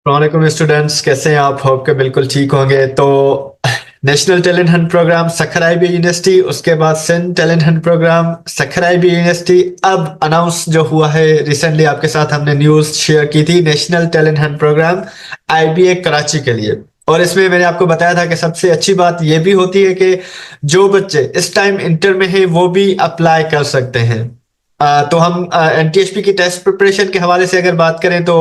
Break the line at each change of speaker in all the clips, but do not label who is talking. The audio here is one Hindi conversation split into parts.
वालेकुम स्टूडेंट्स, कैसे हैं आप? होप के बिल्कुल ठीक होंगे। तो national talent hunt program Sukkur IBA university, उसके बाद सेंट talent hunt program Sukkur IBA university अब अनाउंस जो हुआ है रिसेंटली, आपके साथ हमने न्यूज़ शेयर की थी national talent hunt program IBA Karachi के लिए। और इसमें मैंने आपको बताया था कि सबसे अच्छी बात यह भी होती है कि जो बच्चे इस टाइम इंटर में हैं वो भी अप्लाई कर सकते हैं। तो हम एनटीएसपी की टेस्ट प्रिपरेशन के हवाले से अगर बात करें तो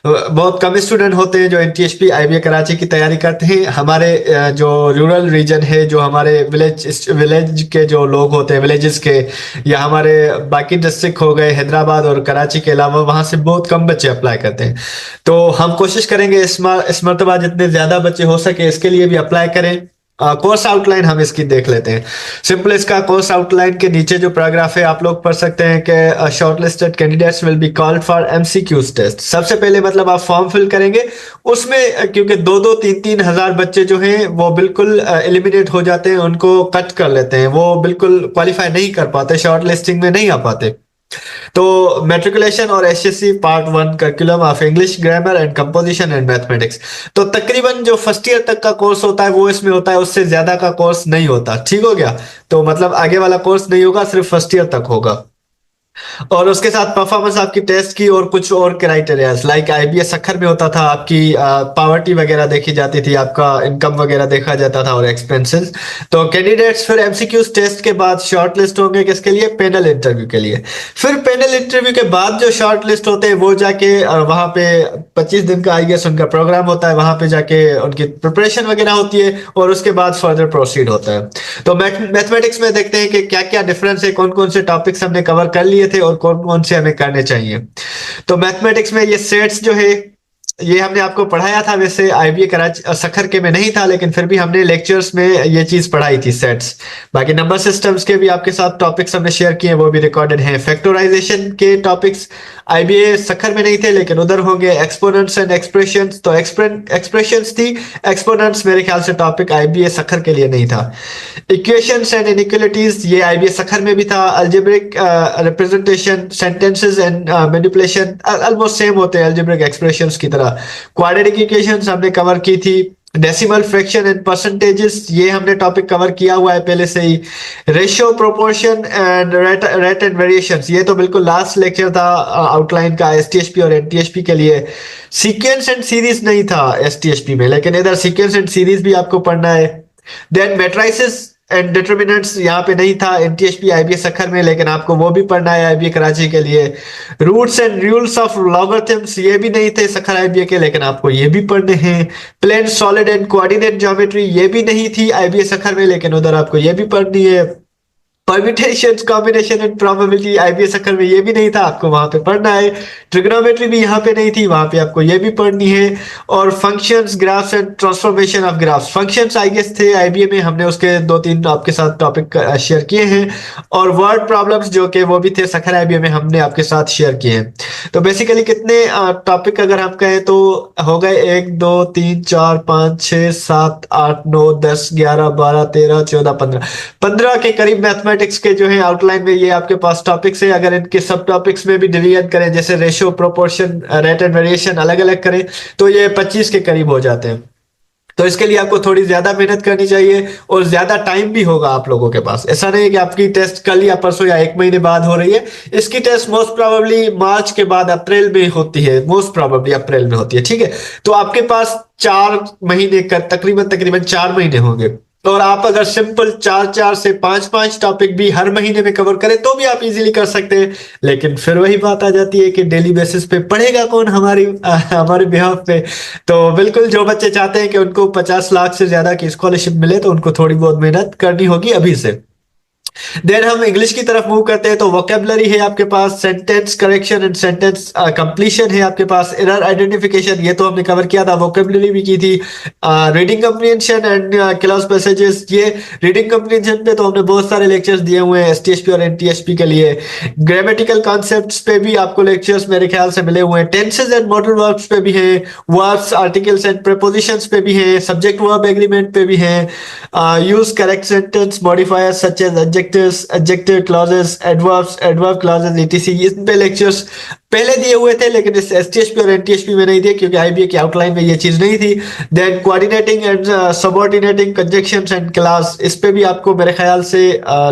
बहुत कम स्टूडेंट होते हैं जो एनटीएसपी आईबीए कराची की तैयारी करते हैं। हमारे जो रूरल रीजन है, जो हमारे विलेज विलेज के जो लोग होते हैं, विलेजेस के, या हमारे बाकी डिस्ट्रिक्ट हो गए हैदराबाद और कराची के अलावा, वहां से बहुत कम बच्चे अप्लाई करते हैं। तो हम कोशिश करेंगे इस मरतबा जितने ज्यादा बच्चे हो सके इसके लिए भी अप्लाई करें। कोर्स आउटलाइन हम इसकी देख लेते हैं। सिंपल इसका कोर्स आउटलाइन के नीचे जो पैराग्राफ है आप लोग पढ़ सकते हैं कि shortlisted candidates will be called for MCQs test. सबसे पहले मतलब आप फॉर्म फिल करेंगे उसमें, क्योंकि 2-2, 3-3 हजार बच्चे जो हैं वो बिल्कुल एलिमिनेट हो जाते हैं, उनको कट कर लेते हैं, वो बिल्कुल क्वालिफाई नहीं कर पाते, शॉर्ट लिस्टिंग में नहीं आ पाते। तो मैट्रिकुलेशन और HSC part 1 curriculum of English grammar and composition and mathematics. तो तकरीबन जो फर्स्ट ईयर तक का कोर्स होता है वो इसमें होता है, उससे ज्यादा का कोर्स नहीं होता। ठीक हो गया? तो मतलब आगे वाला कोर्स नहीं होगा, सिर्फ फर्स्ट ईयर तक होगा। और उसके साथ परफॉर्मेंस आपकी टेस्ट की और कुछ और क्राइटेरियाज लाइक आईबीएस सखर में होता था, आपकी पावर्टी वगैरह देखी जाती थी, आपका इनकम वगैरह देखा जाता था और एक्सपेंसेस। तो कैंडिडेट्स फिर एमसीक्यूज टेस्ट के बाद शॉर्ट लिस्ट होंगे किसके लिए? पैनल इंटरव्यू के लिए। फिर पैनल इंटरव्यू के बाद जो शॉर्ट लिस्ट होते हैं वो जाके वहां पे 25 दिन का आई गेस उनका प्रोग्राम होता है, वहां पे जाके उनकी प्रिपरेशन वगैरह होती है और उसके बाद फर्दर प्रोसीड होता है। तो मैथमेटिक्स में देखते हैं कि क्या क्या डिफरेंस है, कौन कौन से टॉपिक्स हमने कवर कर लिए थे और कौन कौन से हमें करने चाहिए। तो मैथमेटिक्स में ये सेट्स जो है ये हमने आपको पढ़ाया था, वैसे आईबीए कराची सखर के में नहीं था, लेकिन फिर भी हमने लेक्चर्स में ये चीज पढ़ाई थी, सेट्स। बाकी नंबर सिस्टम्स के भी आपके साथ टॉपिक्स हमने शेयर किए, वो भी रिकॉर्डेड हैं। फैक्टराइजेशन के टॉपिक्स आईबीए सखर में नहीं थे लेकिन उधर होंगे। एक्सपोनेंट्स एंड एक्सप्रेशंस, तो एक्सप्रेशंस थी, एक्सपोनेंट्स मेरे ख्याल से टॉपिक आईबीए सखर के लिए नहीं था। इक्वेशंस एंड इनइक्वालिटीज ये आईबीए सखर में भी था। Algebraic representation, sentences and manipulation almost same होते हैं अलजेब्रिक एक्सप्रेशंस की तरह। क्वाड्रेटिक इक्वेशंस हमने कवर की थी। डेसिमल फ्रैक्शन एंड परसेंटेजेस ये हमने टॉपिक कवर किया हुआ है पहले से ही। Ratio, proportion and rate and variations ये तो बिल्कुल लास्ट लेक्चर था आउटलाइन का एसटीएसपी और एनटीएसपी के लिए। सीक्वेंस एंड सीरीज नहीं था एसटीएसपी में, लेकिन इधर सीक्वेंस एंड सीरीज भी आपको पढ़ना है। देन मैट्रिसेस एंड डिटर्मिनेंट्स यहाँ पे नहीं था एनटीएसपी आईबीए सखर में, लेकिन आपको वो भी पढ़ना है आईबीए कराची के लिए। Roots and rules of logarithms ये भी नहीं थे सखर आईबीए के, लेकिन आपको ये भी पढ़ने हैं। Plane, solid and coordinate geometry ये भी नहीं थी आईबीए सखर में, लेकिन उधर आपको ये भी पढ़नी है। Permutations, combination and probability IBS अकर में ये भी नहीं था, आपको वहां पे पढ़ना है। ट्रिग्नोमेट्री भी यहाँ पे नहीं थी, वहां पे आपको ये भी पढ़नी है। और functions, graphs and transformation of graphs, functions I guess थे आईबीए में, हमने उसके 2-3 आपके साथ टॉपिक शेयर किए हैं। और वर्ड प्रॉब्लम्स जो कि वो भी थे सखर आईबीए में, हमने आपके साथ शेयर किए हैं। तो बेसिकली कितने टॉपिक अगर हम कहें तो हो गए 1 2 3 4 5 6 7 8 9 10 11 12 13 14 15 के करीब मैथमेटिक्स के जो है आउटलाइन में ये आपके पास टॉपिक्स है। अगर इनके सब टॉपिक्स में भी डिवीजन करें, जैसे ratio, proportion, rate and variation अलग अलग करें, तो ये 25 के करीब हो जाते हैं। तो इसके लिए आपको थोड़ी ज्यादा मेहनत करनी चाहिए और ज्यादा टाइम भी होगा आप लोगों के पास। ऐसा नहीं है कि आपकी टेस्ट कल या परसों या 1 महीने बाद हो रही है। इसकी टेस्ट मोस्ट प्रोबेबली मार्च के बाद अप्रैल में होती है, मोस्ट प्रोबेबली अप्रैल में होती है। ठीक है, तो आपके पास 4 महीने का तकरीबन तकरीबन 4 महीने होंगे। और आप अगर सिंपल 4-4 से 5-5 टॉपिक भी हर महीने में कवर करें तो भी आप इजीली कर सकते हैं। लेकिन फिर वही बात आ जाती है कि डेली बेसिस पे पढ़ेगा कौन हमारे बिहाफ पे। तो बिल्कुल जो बच्चे चाहते हैं कि उनको 50 लाख से ज्यादा की स्कॉलरशिप मिले तो उनको थोड़ी बहुत मेहनत करनी होगी अभी से। देन हम इंग्लिश की तरफ मूव करते हैं। तो वोकेबलरी है आपके पास, sentence correction and sentence completion है आपके पास, एरर आइडेंटिफिकेशन ये तो हमने कवर किया था, वोकेबलरी भी की थी। Reading comprehension and class passages, ये रीडिंग कम्प्रीहेंशन पे तो हमने बहुत सारे लेक्चर्स दिए हुए हैं एसटीएसपी और एनटीएसपी के लिए। ग्रामेटिकल कॉन्सेप्ट्स पे भी आपको लेक्चर्स मेरे ख्याल से मिले हुए हैं। टेंसेस एंड मॉडल वर्ब्स पे भी है, वर्ब्स, आर्टिकल्स एंड प्रीपोजिशंस पे भी है, सब्जेक्ट वर्ब एग्रीमेंट पे भी है, use correct sentence modifiers such as adjectives, adjective clauses, adverbs, adverb clauses, etc, इन पे लेक्चर्स पहले दिए हुए थे, लेकिन इस एसटीएसपी और एनटीएसपी में नहीं दिए क्योंकि आईबीए की आउटलाइन में ये चीज नहीं थी। Then coordinating and subordinating conjunctions and clause, इस पे भी आपको मेरे ख्याल से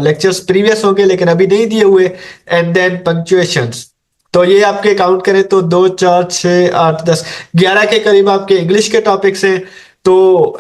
लेक्चर्स प्रीवियस होंगे लेकिन अभी नहीं दिए हुए। एंड देन पंक्चुएशंस, तो ये आपके काउंट करें तो 2 4 6 8 10 11 के करीब आपके इंग्लिश के टॉपिक्स हैं। तो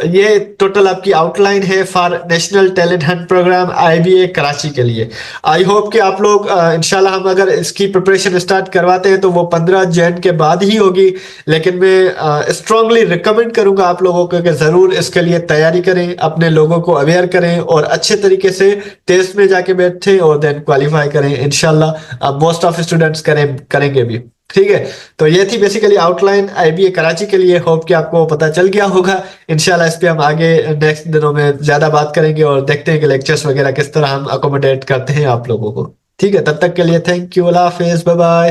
ये टोटल आपकी आउटलाइन है for national talent hunt program IBA Karachi के लिए। आई होप कि आप लोग इंशाल्लाह, हम अगर इसकी प्रिपरेशन स्टार्ट करवाते हैं तो वो 15 जैन के बाद ही होगी, लेकिन मैं स्ट्रांगली रिकमेंड करूंगा आप लोगों को कि जरूर इसके लिए तैयारी करें, अपने लोगों को अवेयर करें और अच्छे तरीके से टेस्ट में जाके बैठें और देन क्वालिफाई करें इंशाल्लाह। मोस्ट ऑफ स्टूडेंट्स करेंगे भी। ठीक है, तो ये थी बेसिकली आउटलाइन आईबीए कराची के लिए। होप कि आपको पता चल गया होगा। इंशाल्लाह इस पे हम आगे नेक्स्ट दिनों में ज्यादा बात करेंगे और देखते हैं कि लेक्चर्स वगैरह किस तरह हम अकोमोडेट करते हैं आप लोगों को। ठीक है, तब तक के लिए थैंक यू, अल्लाह हाफिज, बाय बाय।